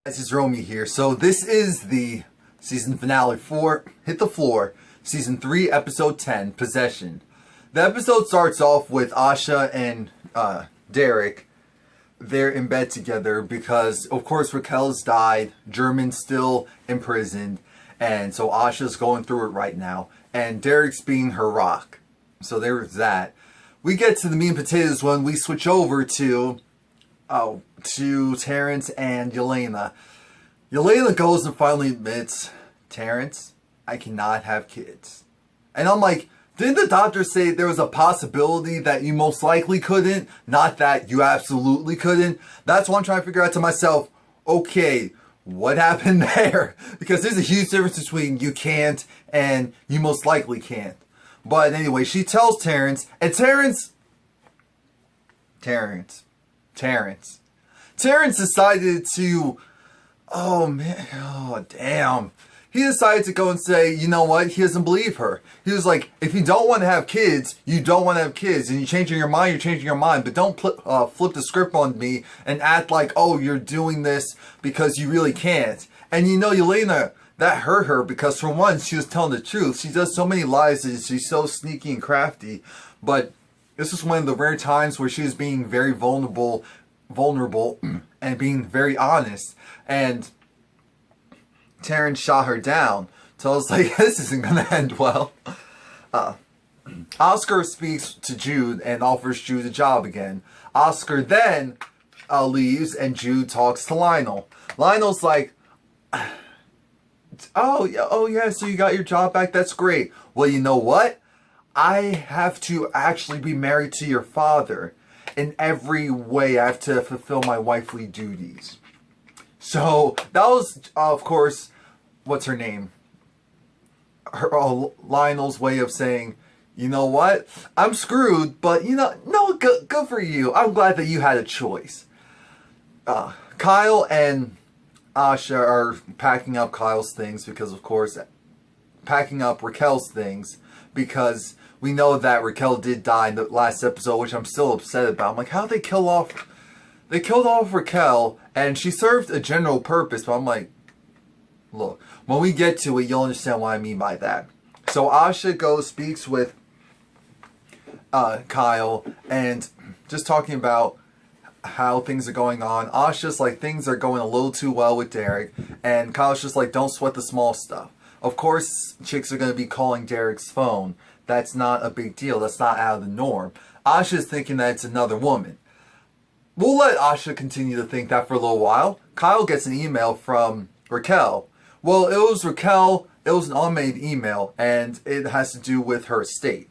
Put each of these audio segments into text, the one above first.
This is Romie here. So this is the season finale for Hit the Floor, season 3, episode 10, Possession. The episode starts off with Asha and Derek. They're in bed together because, of course, Raquel's died. German's still imprisoned. And so Asha's going through it right now. And Derek's being her rock. So there's that. We get to the meat and potatoes when we switch over to Terrence and Jelena. Jelena goes and finally admits, Terrence, I cannot have kids. And I'm like, didn't the doctor say there was a possibility that you most likely couldn't? Not that you absolutely couldn't. That's what I'm trying to figure out to myself. Okay, what happened there? Because there's a huge difference between you can't and you most likely can't. But anyway, she tells Terrence, and Terrence decided to, he decided to go and say, you know what, he doesn't believe her. He was like, if you don't want to have kids, you don't want to have kids, and you're changing your mind, but don't flip the script on me and act like, oh, you're doing this because you really can't. And you know, Jelena, that hurt her because for one, she was telling the truth. She does so many lies and she's so sneaky and crafty, but this was one of the rare times where she was being very vulnerable and being very honest. And Terrence shot her down. So I was like, this isn't going to end well. Oscar speaks to Jude and offers Jude a job again. Oscar then leaves and Jude talks to Lionel. Lionel's like, oh yeah, so you got your job back? That's great. Well, you know what? I have to actually be married to your father. In every way, I have to fulfill my wifely duties. So, that was, of course, what's her name? Lionel's way of saying, you know what? I'm screwed, but, you know, no, good for you. I'm glad that you had a choice. Kyle and Asha are packing up Kyle's things because, of course, packing up Raquel's things because we know that Raquel did die in the last episode, which I'm still upset about. I'm like, how did they kill off? They killed off Raquel, and she served a general purpose, but I'm like, look, when we get to it, you'll understand what I mean by that. So Asha speaks with Kyle, and just talking about how things are going on. Asha's like, things are going a little too well with Derek, and Kyle's just like, don't sweat the small stuff. Of course, chicks are going to be calling Derek's phone. That's not a big deal. That's not out of the norm. Asha's thinking that it's another woman. We'll let Asha continue to think that for a little while. Kyle gets an email from Raquel. Well, it was Raquel. It was an unmade email, and it has to do with her estate.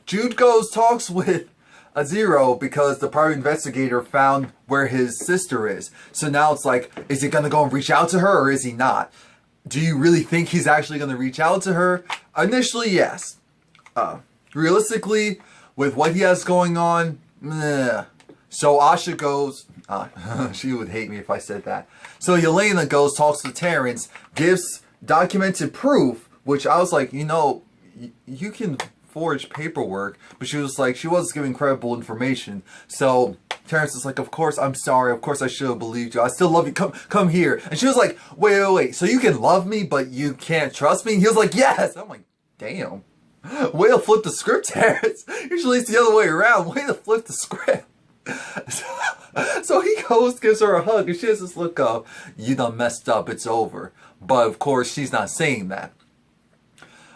Jude talks with a Zero because the private investigator found where his sister is. So now it's like, is he going to go and reach out to her or is he not? Do you really think he's actually going to reach out to her? Initially, yes. Realistically, with what he has going on, meh. So Asha goes, she would hate me if I said that. So Jelena talks to Terrence, gives documented proof, which I was like, you know, you can forge paperwork, but she was like, she was giving credible information. So Terrence is like, of course, I'm sorry, of course I should have believed you, I still love you, come here. And she was like, wait, so you can love me, but you can't trust me? And he was like, yes. I'm like, damn. Way to flip the script, Terrence. Usually it's the other way around. Way to flip the script. So he gives her a hug, and she has this look of, you done messed up, it's over. But of course, she's not saying that.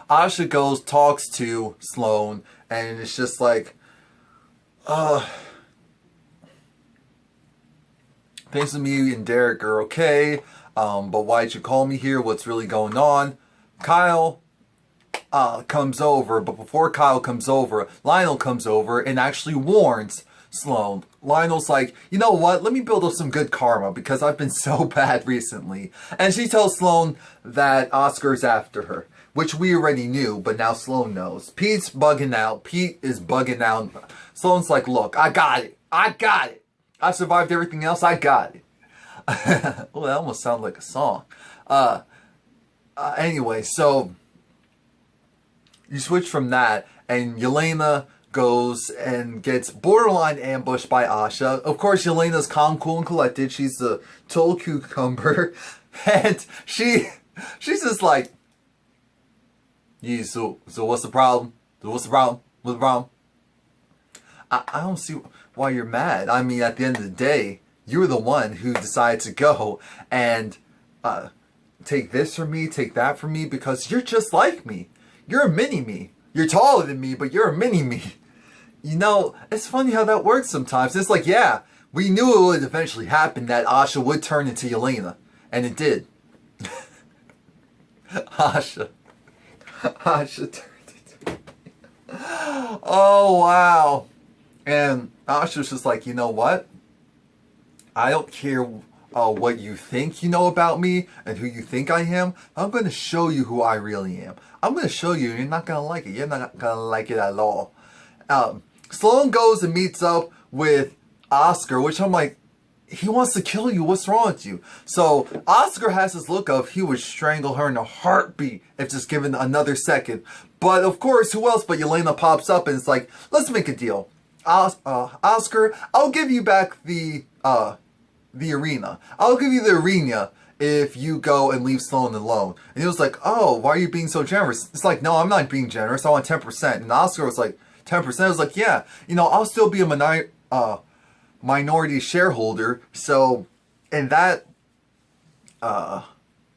Asha talks to Sloane, and it's just like, things with me and Derek are okay, but why'd you call me here? What's really going on? Kyle comes over, but before Kyle comes over, Lionel comes over and actually warns Sloane. Lionel's like, you know what, let me build up some good karma because I've been so bad recently. And she tells Sloane that Oscar's after her, which we already knew, but now Sloane knows. Pete's bugging out. Pete is bugging out. Sloane's like, look, I got it. I survived everything else. I got it. Well, that almost sounds like a song. Anyway, so you switch from that, and Jelena goes and gets borderline ambushed by Asha. Of course, Yelena's calm, cool, and collected. She's the total cucumber. And she's just like, yeah, so what's the problem? What's the problem? What's the problem? I don't see why you're mad. I mean, at the end of the day, you were the one who decided to go and take this from me, take that from me, because you're just like me. You're a mini-me. You're taller than me, but you're a mini-me. You know, it's funny how that works sometimes. It's like, yeah, we knew it would eventually happen, that Asha would turn into Jelena. And it did. Asha turned into... Oh, wow. And Asha's just like, you know what? I don't care what you think you know about me and who you think I am. I'm going to show you who I really am. I'm going to show you, and you're not going to like it. You're not going to like it at all. Sloan goes and meets up with Oscar, which I'm like, he wants to kill you. What's wrong with you? So Oscar has this look of he would strangle her in a heartbeat if just given another second. But of course, who else but Jelena pops up and it's like, let's make a deal. Oscar, I'll give you back the arena. I'll give you the arena if you go and leave Sloan alone. And he was like, oh, why are you being so generous? It's like, no, I'm not being generous. I want 10%. And Oscar was like, 10%? I was like, yeah, you know, I'll still be a minority shareholder. So, in that,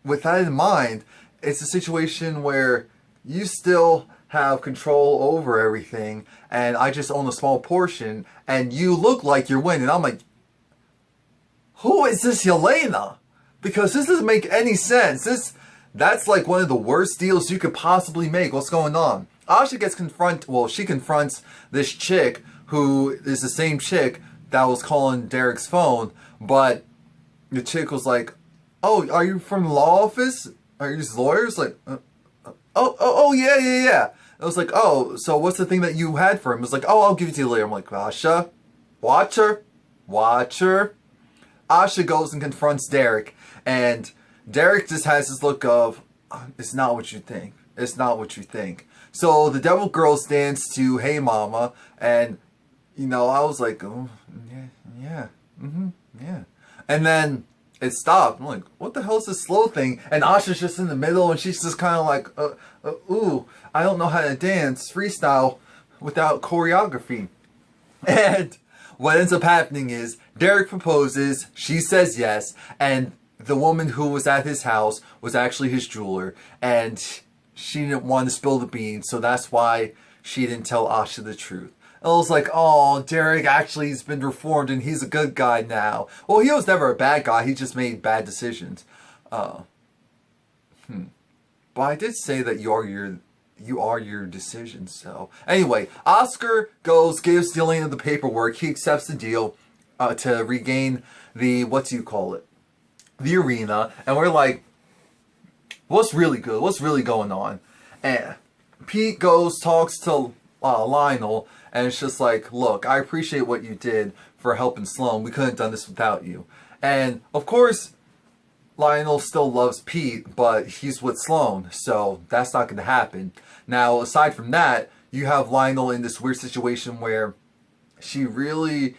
with that in mind, it's a situation where you still have control over everything, and I just own a small portion, and you look like you're winning. I'm like, who is this Jelena? Because this doesn't make any sense. That's like one of the worst deals you could possibly make. What's going on? Asha gets she confronts this chick who is the same chick that was calling Derek's phone, but the chick was like, oh, are you from the law office? Are you just lawyers? Like, oh, yeah. I was like, oh, so what's the thing that you had for him? It was like, oh, I'll give it to you later. I'm like, Asha, watch her. Asha goes and confronts Derek, and Derek just has this look of, it's not what you think. It's not what you think. So the Devil Girls dance to Hey Mama, and, you know, I was like, oh, yeah. And then it stopped. I'm like, what the hell is this slow thing? And Asha's just in the middle, and she's just kind of like, ooh, I don't know how to dance freestyle without choreography. And what ends up happening is Derek proposes, she says yes, and the woman who was at his house was actually his jeweler, and she didn't want to spill the beans, so that's why she didn't tell Asha the truth. I was like, oh, Derek actually has been reformed and he's a good guy now. Well, he was never a bad guy. He just made bad decisions. But I did say that you are your decision. So anyway, Oscar gives Jelena the paperwork. He accepts the deal to regain the, the arena. And we're like, what's really good? What's really going on? And Pete talks to Lionel, and it's just like, look, I appreciate what you did for helping Sloan. We couldn't have done this without you. And of course, Lionel still loves Pete, but he's with Sloan, so that's not going to happen. Now, aside from that, you have Lionel in this weird situation where she really,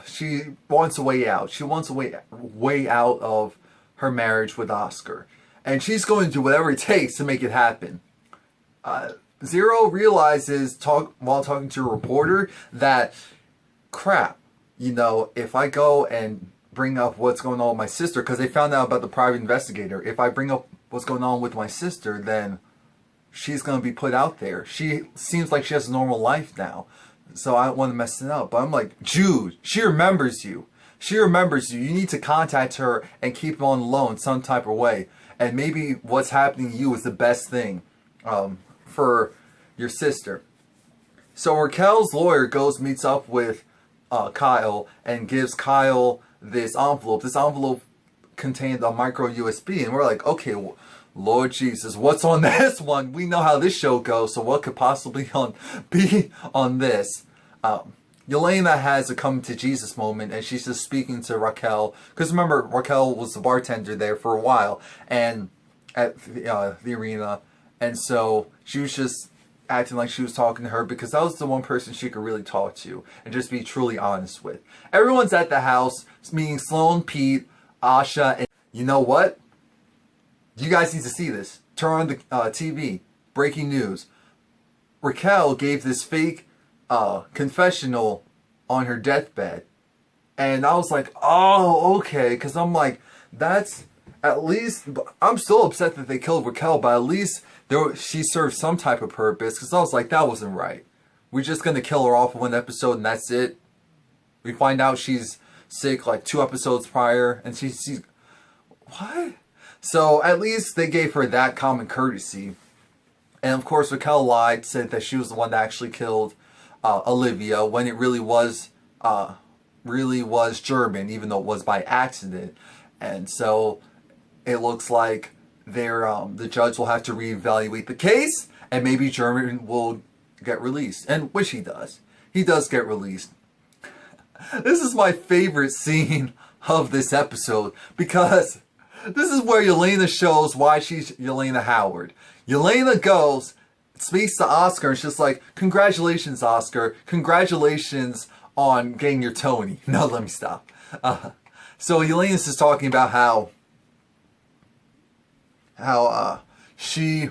she wants a way out. She wants a way out of her marriage with Oscar. And she's going to do whatever it takes to make it happen. Zero realizes, while talking to a reporter, that, crap, you know, if I go and bring up what's going on with my sister, because they found out about the private investigator, if I bring up what's going on with my sister, then she's going to be put out there. She seems like she has a normal life now, so I don't want to mess it up. But I'm like, Jude, she remembers you. She remembers you. You need to contact her and keep her on the loan some type of way. And maybe what's happening to you is the best thing for your sister. So Raquel's lawyer meets up with Kyle and gives Kyle this envelope. This envelope contained a micro USB, and we're like, okay, well, Lord Jesus, what's on this one? We know how this show goes, so what could possibly be on this? Jelena has a come to Jesus moment, and she's just speaking to Raquel, because remember, Raquel was the bartender there for a while, and at the arena, and so she was just acting like she was talking to her, because that was the one person she could really talk to and just be truly honest with. Everyone's at the house, meaning Sloan, Pete, Asha, and you know what? You guys need to see this. Turn on the TV. Breaking news. Raquel gave this fake confessional on her deathbed. And I was like, oh, okay. Because I'm like, that's at least... I'm still upset that they killed Raquel, but at least she served some type of purpose. Because I was like, that wasn't right. We're just going to kill her off in one episode and that's it. We find out she's sick like 2 episodes prior. And she's... What? So at least they gave her that common courtesy. And of course Raquel lied, said that she was the one that actually killed Olivia, when it really was German, even though it was by accident. And so it looks like the judge will have to reevaluate the case, and maybe German will get released. And which he does. He does get released. This is my favorite scene of this episode, because this is where Jelena shows why she's Jelena Howard. Jelena goes, speaks to Oscar, and she's like, congratulations, Oscar. Congratulations on getting your Tony. No, let me stop. So Jelena's just talking about how she,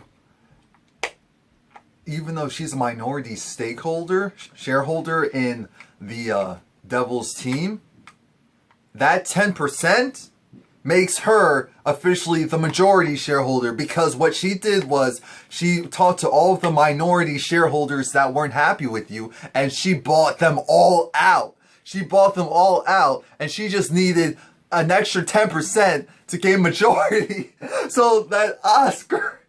even though she's a minority shareholder in the Devil's team, that 10% makes her officially the majority shareholder, because what she did was she talked to all of the minority shareholders that weren't happy with you, and she bought them all out. She bought them all out, and she just needed an extra 10% to gain majority so that Oscar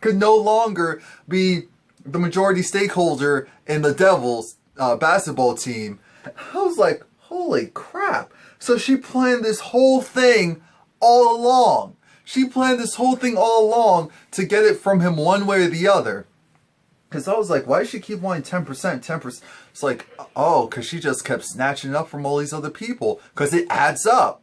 could no longer be the majority stakeholder in the Devils basketball team. I was like, holy crap. So she planned this whole thing all along. She planned this whole thing all along to get it from him one way or the other. Because I was like, why does she keep wanting 10%? 10%? It's like, oh, because she just kept snatching it up from all these other people. Because it adds up.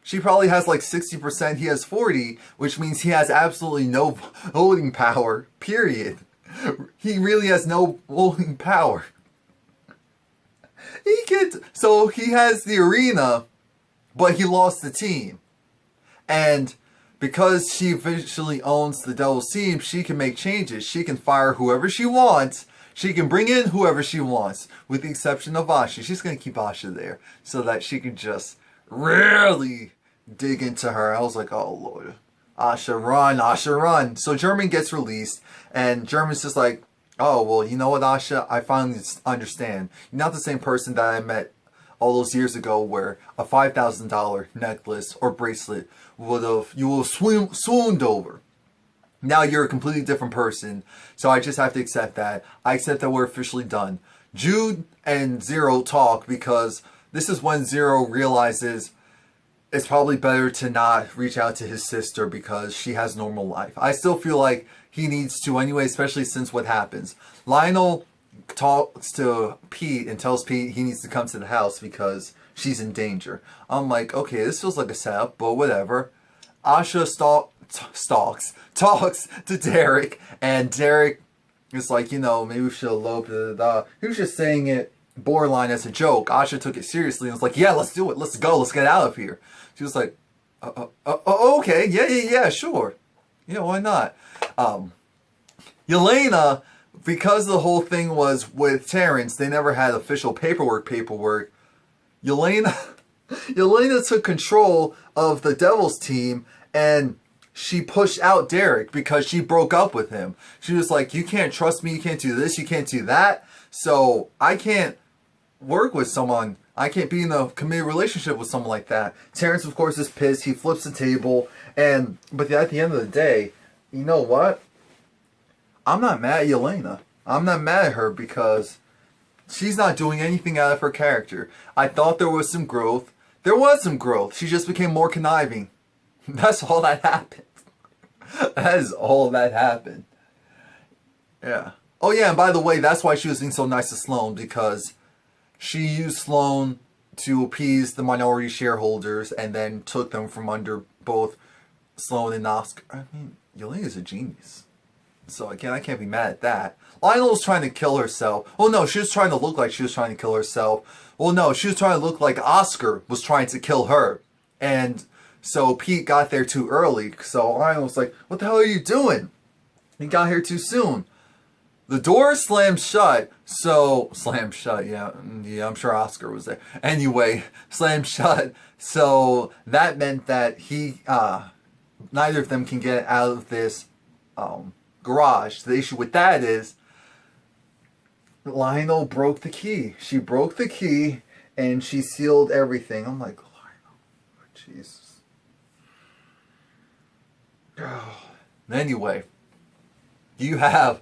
She probably has like 60%, he has 40%, which means he has absolutely no voting power, period. He really has no voting power. So he has the arena, but he lost the team. And because she officially owns the Devil's team, she can make changes. She can fire whoever she wants. She can bring in whoever she wants, with the exception of Asha. She's going to keep Asha there so that she can just really dig into her. I was like, oh Lord. Asha, run, Asha, run. So German gets released, and German's just like, oh, well, you know what, Asha? I finally understand. You're not the same person that I met all those years ago, where a $5,000 necklace or bracelet you would have swooned over. Now you're a completely different person, so I just have to accept that. I accept that we're officially done. Jude and Zero talk, because this is when Zero realizes it's probably better to not reach out to his sister because she has normal life. I still feel like he needs to anyway, especially since what happens. Lionel talks to Pete and tells Pete he needs to come to the house because she's in danger. I'm like, okay, this feels like a setup, but whatever. Asha talks to Derek, and Derek is like, you know, maybe we should elope. He was just saying it borderline as a joke. Asha took it seriously and was like, yeah, let's do it. Let's go. Let's get out of here. She was like, okay, yeah, sure. Yeah, why not? Jelena, because the whole thing was with Terrence, they never had official paperwork. Jelena took control of the Devil's team, and she pushed out Derek because she broke up with him. She was like, you can't trust me, you can't do this, you can't do that, so I can't work with someone. I can't be in a committed relationship with someone like that. Terrence, of course, is pissed. He flips the table, but at the end of the day, you know what? I'm not mad at Jelena. I'm not mad at her because she's not doing anything out of her character. I thought there was some growth. There was some growth. She just became more conniving. That's all that happened. That is all that happened. Yeah. Oh yeah, and by the way, that's why she was being so nice to Sloan, because she used Sloan to appease the minority shareholders and then took them from under both Sloan and Oscar. I mean, Jelena's a genius. So again, I can't be mad at that. Lionel was trying to kill herself. Well, no, she was trying to look like she was trying to kill herself. Well, no, she was trying to look like Oscar was trying to kill her. And so Pete got there too early. So Lionel was like, what the hell are you doing? He got here too soon. The door slammed shut. So, slammed shut, yeah, I'm sure Oscar was there. Anyway, slammed shut. So that meant that neither of them can get out of this garage. The issue with that is Lionel broke the key. She broke the key and she sealed everything. I'm like, Lionel, Jesus. Anyway, you have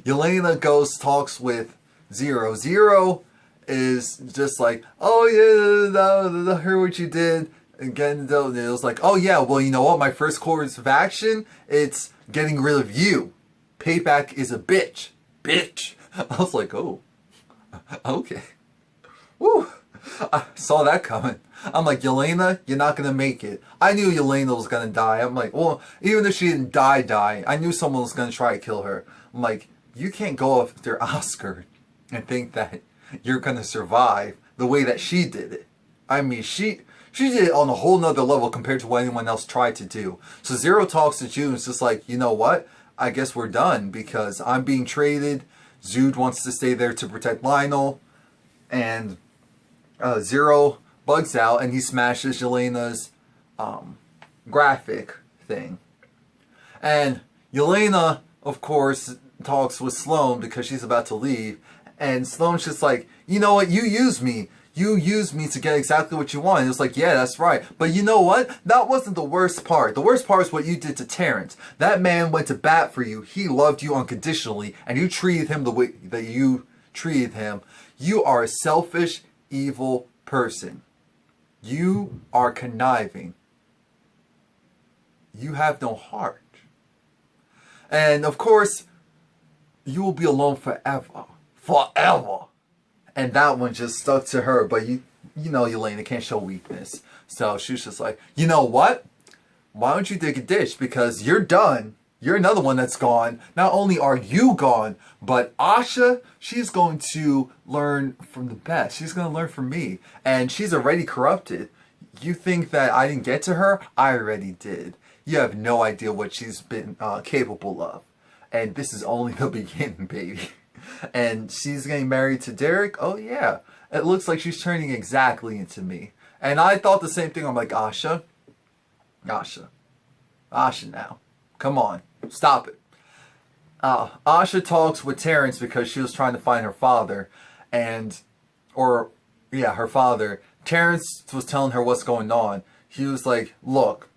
Jelena goes talks with Zero. Zero is just like, oh yeah, I heard what you did. Again, it was like, oh yeah, well, you know what? My first course of action, it's getting rid of you. Payback is a bitch. Bitch. I was like, oh, okay. Woo. I saw that coming. I'm like, Jelena, you're not going to make it. I knew Jelena was going to die. I'm like, well, even if she didn't die, I knew someone was going to try to kill her. I'm like, you can't go after Oscar and think that you're going to survive the way that she did it. I mean, she did it on a whole nother level compared to what anyone else tried to do. So Zero talks to Jude and it's just like, you know what? I guess we're done because I'm being traded. Jude wants to stay there to protect Lionel. And Zero bugs out and he smashes Jelena's graphic thing. And Jelena, of course, talks with Sloane because she's about to leave. And Sloane's just like, you know what? You used me. You used me to get exactly what you wanted. It was like, yeah, that's right. But you know what? That wasn't the worst part. The worst part is what you did to Terrence. That man went to bat for you. He loved you unconditionally. And you treated him the way that you treated him. You are a selfish, evil person. You are conniving. You have no heart. And of course, you will be alone forever. Forever. And that one just stuck to her. But you know Jelena can't show weakness. So she was just like, you know what? Why don't you dig a ditch? Because you're done. You're another one that's gone. Not only are you gone, but Asha, she's going to learn from the best. She's going to learn from me. And she's already corrupted. You think that I didn't get to her? I already did. You have no idea what she's been capable of. And this is only the beginning, baby. And she's getting married to Derek? Oh yeah. It looks like she's turning exactly into me. And I thought the same thing. I'm like, Asha now. Come on. Stop it. Asha talks with Terrence because she was trying to find her father. Her father. Terrence was telling her what's going on. He was like, look,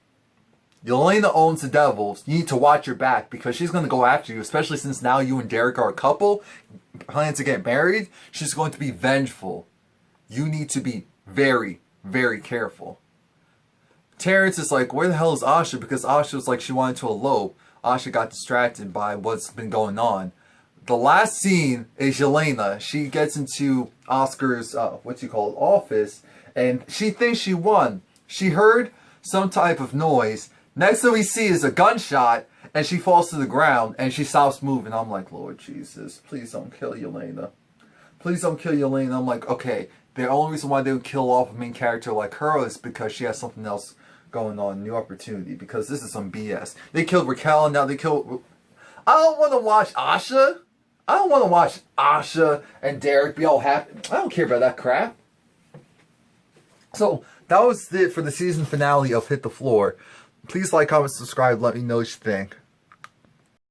Jelena owns the Devils. You need to watch your back because she's going to go after you, especially since now you and Derek are a couple, planning to get married. She's going to be vengeful. You need to be very, very careful. Terrence is like, where the hell is Asha? Because Asha was like, she wanted to elope. Asha got distracted by what's been going on. The last scene is Jelena. She gets into Oscar's, office, and she thinks she won. She heard some type of noise. Next thing we see is a gunshot, and she falls to the ground, and she stops moving. I'm like, Lord Jesus, please don't kill Jelena. Please don't kill Jelena. I'm like, okay, the only reason why they would kill off a main character like her is because she has something else going on, new opportunity, because this is some BS. They killed Raquel, and now they killed... I don't want to watch Asha. I don't want to watch Asha and Derek be all happy. I don't care about that crap. So, that was it for the season finale of Hit the Floor. Please like, comment, subscribe, let me know what you think.